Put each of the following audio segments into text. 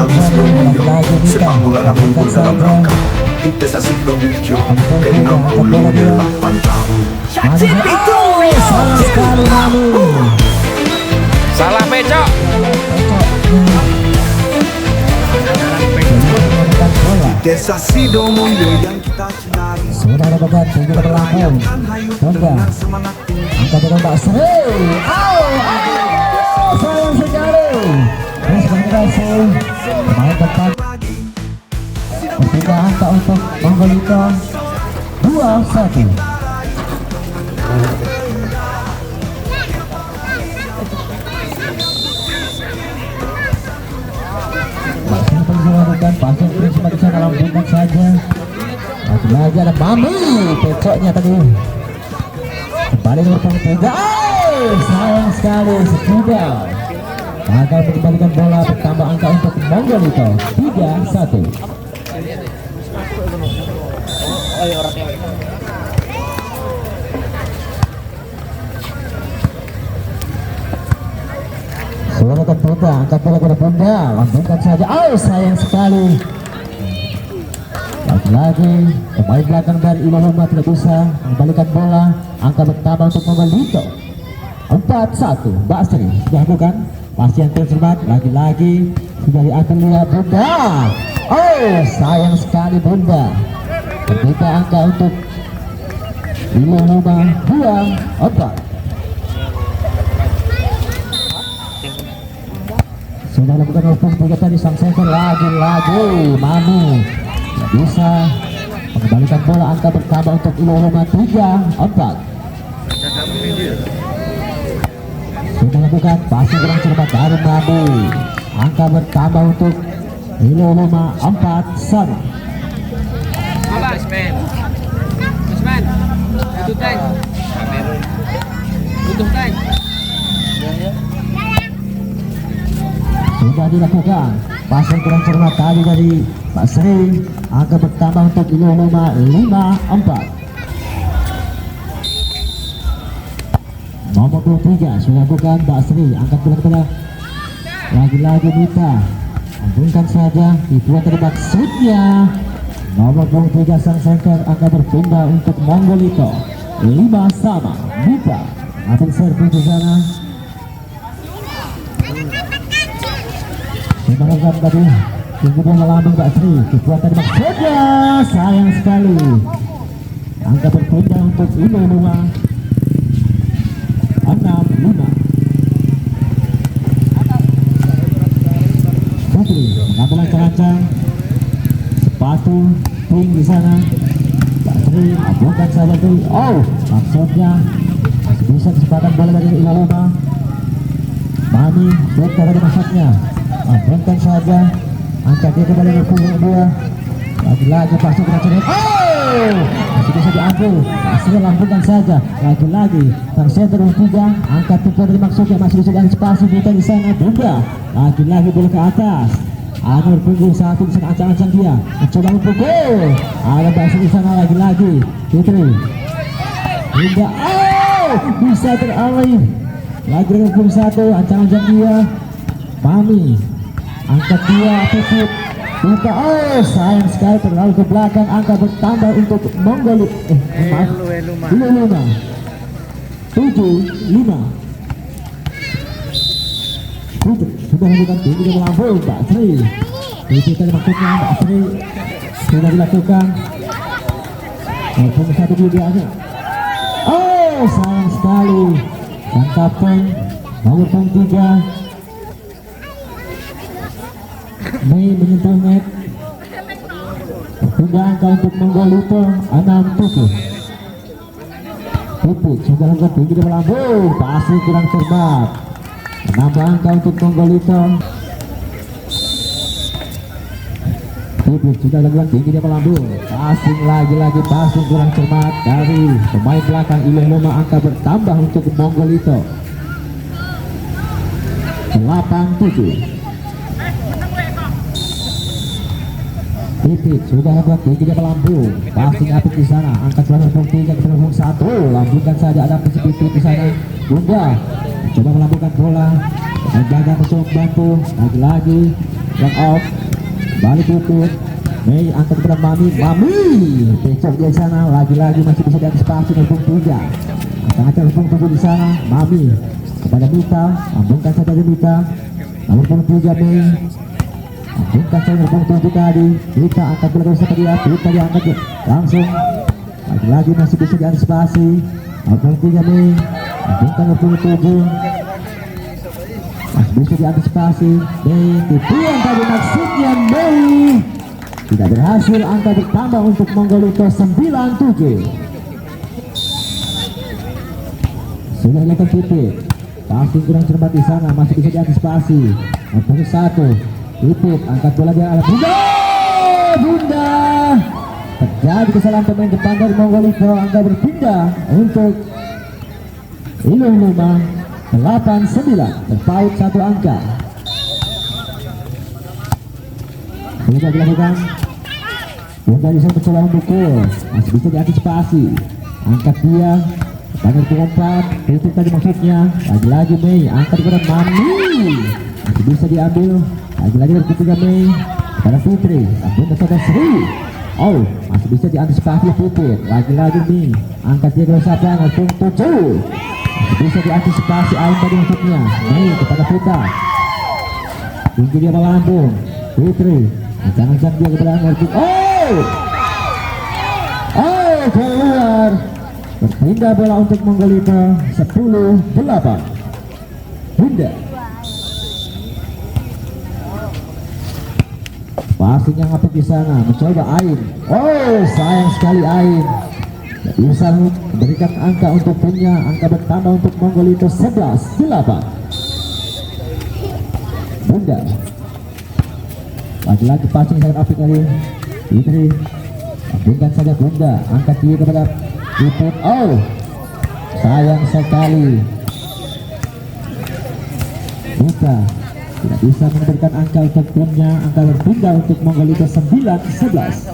lagi sepak bola namun dalam rangka intensasi menuju ke 60 menit pantau. Salah sekali Mami. Salah pecok. Desa Sidomulyo yang kita cintai Sudah ada beban tinggi berlaku. Tunggu. Angkat dengan Mbak Sri. Sayang sekali. Terus berkasi. Pemain depan. Berpindah angka untuk Manggolito. 2-1. Masih melakukan pasang prinsip di sana lambungkan saja. Lagi ada Mami, pecoknya tadi. Kembali nomor 3. Sayang sekali sudah. Gagal mengembalikan bola, bertambah angka untuk Manggolito 3-1. Sudah akan Bunda, angkat bola kepada Bunda, lambungkan saja. Sayang sekali. Lagi-lagi pemain belakang dari Ilahuma tidak bisa mengembalikan bola. Angka bertambah untuk Manggolito 4-1. Mbak Sri sudah bukan pasti yang terserbat. Lagi-lagi sudah diambil oleh Bunda. Sayang sekali Bunda. Berbeda angka untuk Ilahuma 2-4. Sudah lakukan opung 3 tadi, sang center lagi-lagi Mami tidak bisa mengembalikan bola. Angka bertambah untuk Ilahuma 3-4. Sudah lakukan passing kurang cermat dari Mami. Angka bertambah untuk Ilahuma 4-1. Sudah dilakukan passing kurang cermat tadi dari Pak Sri. Angka bertambah untuk Ilahuma 5-4. Nomor 23 sudah bukan Mbak Sri. Angkat bola kepada lagi-lagi Mita. Ambungkan saja dibuat dari maksudnya. Nomor 23 sang center akan berpindah untuk Manggolito 5-sama. Mita ambil servis di sana. Dimakan tadi kemudian melambung Mbak Sri, dibuat dari maksudnya. Sayang sekali. Angka berpindah untuk Ilahuma 6-5. Putri mengambil lancang-lancang sepatu pink di sana. Mbak Sri bukan saja tuh. Maksudnya masih bisa kesempatan bola dari Ilahuma. Mami betul dari maksudnya. Bukan saja. Angkat dia kembali ke punggung 2. Lagi-lagi pasti kena. Masih bisa diambil. Masih lambungkan saja. Lagi-lagi sang center 3. Angkat tujuan dari maksudnya, masih bisa diantisipasi Bunda di sana. Bunda lagi-lagi bola ke atas. Ada punggung 1 di sana, ancang-ancang dia mencoba memukul. Ada Mbak di sana lagi-lagi. Fitri Bunda bisa teralih. Lagi dengan punggung 1, ancang-ancang dia. Mami angkat dia, tutup Buka. Sayang sekali terlalu ke belakang. Angka bertambah untuk Manggolito. Ilahuma 7-5. Sudah melakukan tinggi di melambung Mbak Sri. Itu tadi maksudnya Mbak Sri sudah dilakukan. Maupun satu videonya. Sayang sekali. Dan kapten nomor 3 Mei menyentuh net. Tunda angka untuk Manggolito 6-7. Puput sudah lakukan tinggi di melambung. Pasti kurang cermat. Menambah angka untuk Manggolito. Puput sudah lakukan tinggi di melambung. Passing lagi-lagi, passing kurang cermat dari pemain belakang Ilahuma. Angka bertambah untuk Manggolito 8-7. Pipit sudah lakukan tinggi di melambung. Passing apik di sana. Angkat bola 3 ke 1. Lambungkan saja, ada Pipit di sana. Bunda coba melambungkan bola, menjaga mencoba bantu, lagi-lagi long off, balik Puput. Mei angkat kepada Mami pecah di sana, lagi-lagi masih bisa diantisipasi nomor 3. Angkat nomor 7 di sana, Mami kepada Mita, lambungkan saja ke Mita, nomor 3 Mei, lambungkan saja nomor 7 tadi, Mita angkat bola ke dia, Mita diangkat langsung, lagi-lagi masih bisa diantisipasi, nomor 3 Mei, lambungkan nomor 7, masih bisa diantisipasi, Mei, tipuan tadi maksudnya Mei. Tidak berhasil, angka bertambah untuk Monggolito 97. Sudah dilakukan Pipit, pasti kurang cermat di sana, masih bisa diantisipasi. Nomor 1 Pipit angkat bola dia ala Bunda. Terjadi kesalahan pemain depan dari Monggolito, angka berpindah untuk Iluluma 89, terpaut 1 angka. Sudah dilakukan, Bunda bisa mencoba memukul, masih bisa diantisipasi, angkat dia, banyak keempat, tutup tadi maksudnya, lagi-lagi Mei, angkat kepada Mami, masih bisa diambil, lagi-lagi dari ketiga Mei, kepada Putri, Bunda kepada Sri, oh, masih bisa diantisipasi Putri, lagi-lagi Mei, angkat dia ke siapa, nomor 7, masih bisa diantisipasi, Ain tadi maksudnya, Mei kepada Putra, tinggi dia melambung, Putri, jangan-jangan dia kepada Nordik. Oh, keluar. Berpindah bola untuk Monggolito 10-8. Bunda. Pastinya ngapet di sana, mencoba Ain. Oh, sayang sekali Ain. Bisa memberikan angka untuk punya, angka bertambah untuk Monggolito 11-8. Bunda. Lagi-lagi passing sangat apik kali Putri, lambungkan saja Bunda, angkat dia kepada Puput. Oh, sayang sekali Bunda tidak bisa memberikan angka untuk timnya, angka berpindah untuk Monggolito 9-11.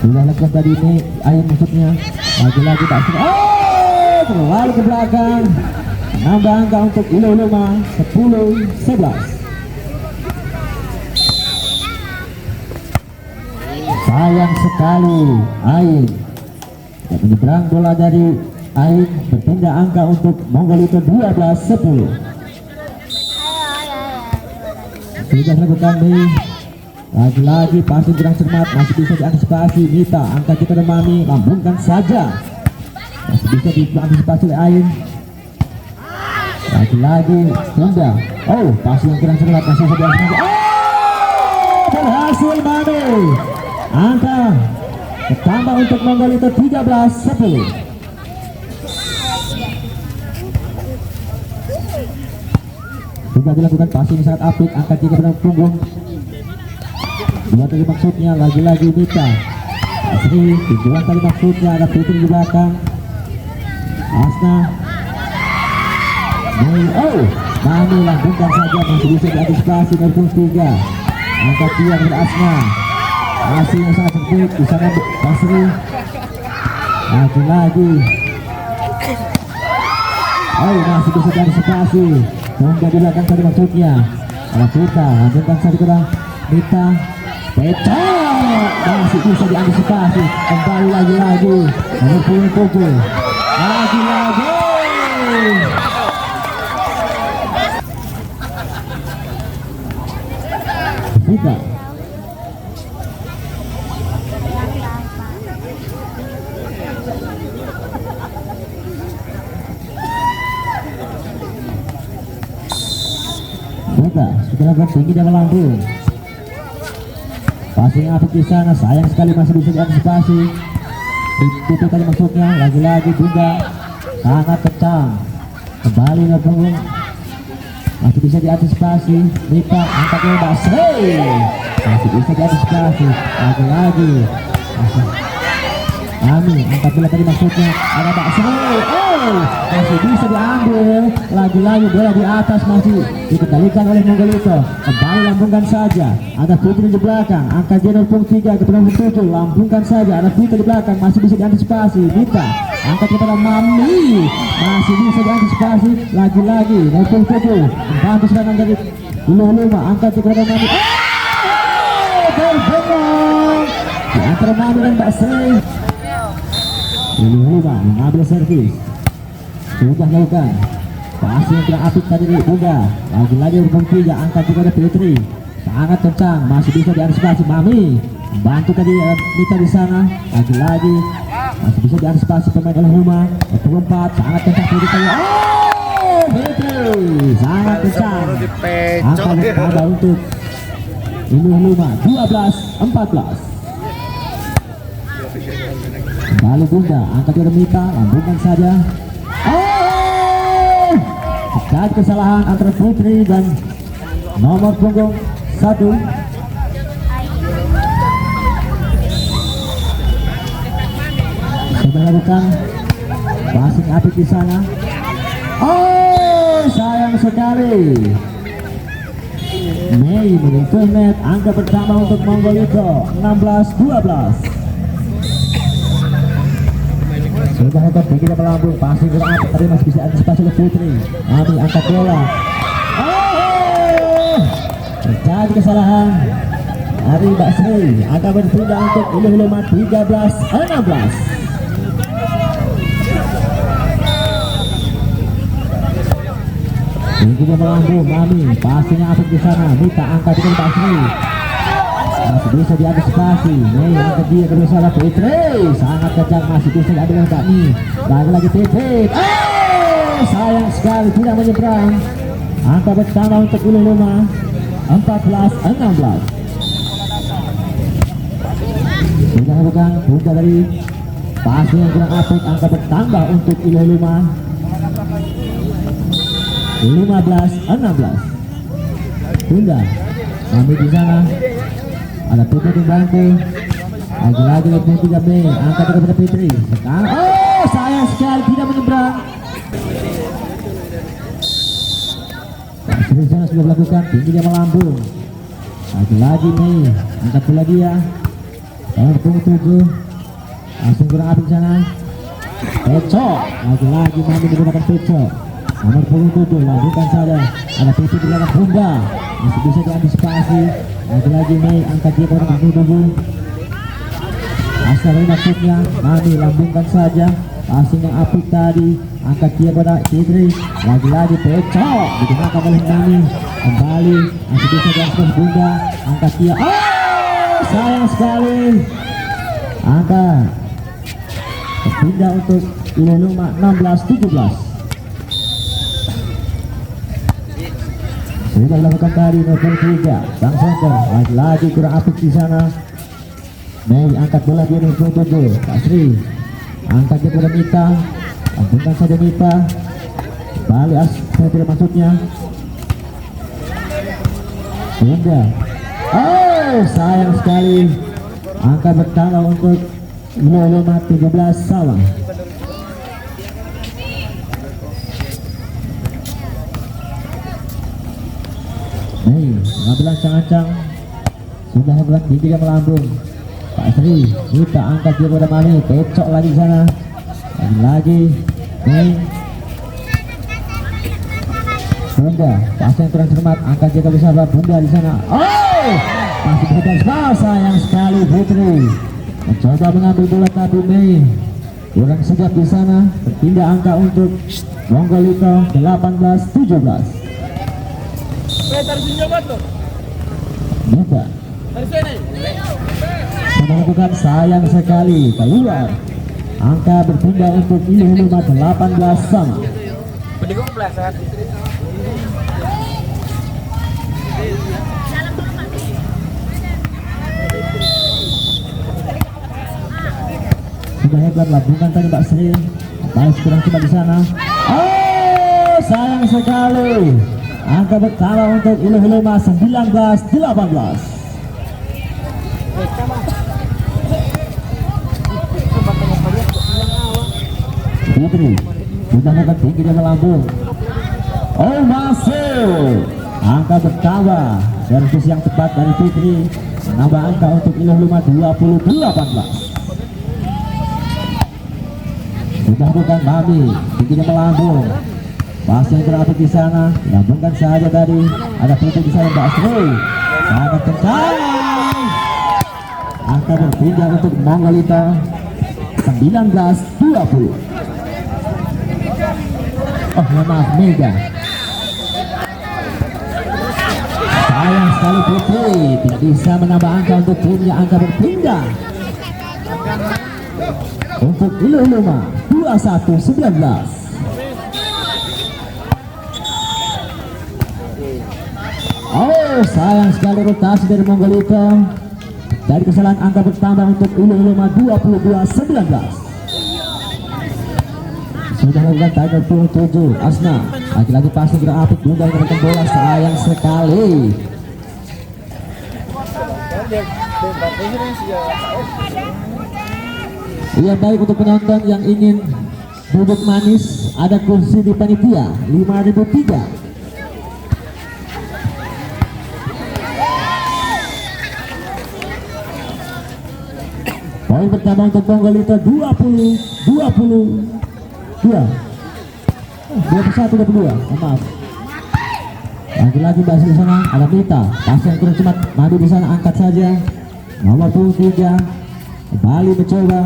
Sudah lakukan tadi ini Ain maksudnya, lagi-lagi tak sudah. Oh, terlalu ke belakang, nambah angka untuk Iluluma 10-11. Sayang sekali Ain tidak menyeberang bola dari Ain, berpindah angka untuk Monggolito 12-10. Sudah lakukan nih, lagi-lagi pasti kurang cermat, masih bisa diantisipasi. Mita angkat kita ke Mami, lambungkan saja, masih bisa diantisipasi oleh Ain. Lagi-lagi Bunda, oh pasti yang kurang cermat, masih bisa diantisipasi. Oh, berhasil Mami, angka bertambah untuk Monggolito 13-10. Sudah dilakukan passing sangat apik, angkat tiga pada punggung. Dua tadi maksudnya, lagi-lagi Mita. Asri, tujuan tadi maksudnya, ada Putri di belakang. Asna. Oh, Mami lambungkan saja, masih bisa diantisipasi dari punggung 3. Angkat dia kepada Asna. Asri yang sangat sempit, di sana Asri. Lagi-lagi. Oh, masih bisa diantisipasi. Bunda di belakang tadi maksudnya, ada Putra, lambungkan saja kepada Mita. Pecah, masih bisa diantisipasi, kembali lagi-lagi nomor 7, lagi-lagi Putra. Putra sudah lakukan tinggi dan melambung. Passing apik di sana, sayang sekali masih bisa diantisipasi. Itu tadi maksudnya, lagi-lagi Bunda sangat kencang, kembali ke punggung, masih bisa diantisipasi. Mita angkatnya Mbak Sri, masih bisa diantisipasi. Lagi-lagi Ami angkat bola tadi maksudnya, ada Mbak Sri. Oh, masih bisa diambil. Lagi-lagi bola di atas masih dikendalikan oleh Monggolito. Kembali lambungkan saja. Ada Putri di belakang. Angka dia 03 ke 7. Lambungkan saja. Ada Putri di belakang. Masih bisa diantisipasi. Mita angkat kepada Mami. Masih bisa diantisipasi. Lagi-lagi 07. Membantu serangan dari Luma. Angkat kepada Mami. Terbengong di antara Mami dan Mbak Sri. Luma mengambil servis. Sudah melakukan pasti yang tidak apik tadi dari Bunga. Lagi-lagi berbong 3. Angkat kepada Fitri. Sangat kencang. Masih bisa diantisipasi Mami. Membantu tadi Mita di sana. Lagi-lagi masih bisa diantisipasi pemain oleh Luma. 24. Sangat kencang Fitri tadi. Fitri sangat kencang. Angka bertambah untuk Luma 12-14. Kembali Bunda, angkat kepada Mita, lambungkan saja. Terjadi kesalahan antara Putri dan nomor punggung 1. Sudah melakukan passing apik di sana. Sayang sekali. Mei menyentuh net. Angka pertama untuk Monggolito 16-12. Sudah hebat tinggi dan melambung. Passing kurang apik tapi masih bisa antisipasi oleh Putri. Mami angkat bola. Terjadi kesalahan dari Mbak Sri. Angka berpindah untuk Luma 13-16. Tinggi dan melambung. Mami passingnya apik di sana. Mita angkat dengan Mbak Sri. Masih bisa diantisipasi. Mei angkat dia kedua salah Putri. Sangat kencang masih bisa diambil oleh Kak Mi. Lagi-lagi Pipit. Sayang sekali tidak menyeberang. Angka pertama untuk Luma 14-16. Sudah bukan Bunda dari passing yang kurang apik. Angka bertambah untuk Luma 15-16. Bunda Mami di sana. Ada Putri di bantu. Lagi-lagi 23 Mei. Angkat kepada Fitri. Sekarang sayang sekali tidak menyeberang. Di sana sudah melakukan tinggi dia melambung. Lagi-lagi Mei. Angkat bola dia. Nomor punggung 7. Langsung kurang apik sana. Pecok. Lagi-lagi Mami menggunakan pecok. Nomor punggung 7. Lanjutkan saja. Ada Putri di belakang Bunda. Masih bisa diantisipasi. Lagi-lagi Mei angkat dia kepada Mami Bubu. Asal ini maksudnya Mami lambungkan saja. Passing yang apik tadi. Angkat dia kepada Fitri. Lagi-lagi pecok digunakan oleh Mami. Kembali masih bisa diantisipasi Bunda. Angkat dia. Sayang sekali. Angkat berpindah untuk Luma 16-17. Sudah dilakukan tadi nomor 3 Sang Center. Lagi-lagi kurang apik di sana. Mei angkat bola dia nomor 7. Kak Sri angkat dia kepada Mita. Lambungkan saja Mita. Balik saya tidak maksudnya. Bunda. Sayang sekali. Angka bertambah untuk Luma 17 sama. Mei pengambilan ancang-ancang. Sudah hebat tinggi dia melambung. Pak Sri Mita angkat dia pada Mami. Pecok lagi di sana. Lagi Mei. Bunda pasang kurang cermat. Angkat dia ke sahabat Bunda di sana. Masih berhasil. Sayang sekali Putri mencoba mengambil bola tapi Mei kurang sigap di sana. Berpindah angka untuk Monggolito 18-17. Mita melakukan sayang sekali keluar. Angka berpindah untuk Luma 18 sama. Sudah hebat lambungan tadi Mbak Sri. Baik kurang coba di sana. Sayang sekali. Angka bertambah untuk Luma 19-18. Putri sudah dapat tinggi dia melambung. Oh, masuk. Angka bertambah. Servis yang tepat dari Fitri menambah angka untuk Iluh Luma 20-18. Sudah bukan Mami, tingginya melambung. Pas yang terapit di sana, lambungkan saja tadi. Ada Fitri di sana, Mbak Sri. Sangat kencang. Angka berpindah untuk Mongolita 19-20. Oh ya maaf, Mega. Sayang sekali Putri tidak bisa menambah angka untuk timnya. Angka berpindah untuk Iluh Luma 21-19. Oh, sayang sekali rotasi dari Mongolita. Dari kesalahan angka bertambah untuk Iluh Luma 22-19. Sudah melakukan timer 27. Asna lagi-lagi pasti gerak apik juga menekan bola. Sayang sekali. Iya, baik untuk penonton yang ingin duduk manis, ada kursi di panitia 5.003. Poin pertama untuk Mongolita 20-22. 21-22. Maaf. Lagi-lagi Mbak di sana ada Mita. Pas yang kurang cepat, Madu di sana angkat saja. Nomor 23 kembali mencoba.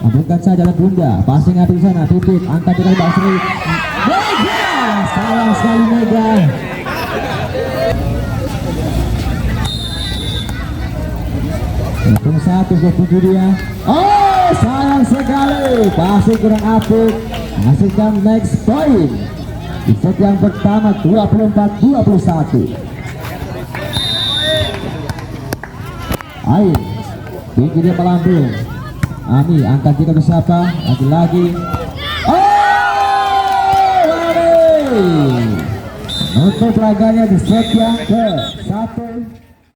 Ambilkan saja ada Bunda. Passing di sana, Pipit angkat dari Mbak Sri. Mega, sayang sekali Mega. Hitung 1-27 dia. Oh, sayang sekali. Passing kurang apik. Menghasilkan next point. Di set yang pertama 24-21. Ain tinggi dia melambung. Ami angkat kita ke siapa? Lagi-lagi. Oh, Ami menutup laganya di set yang ke-1.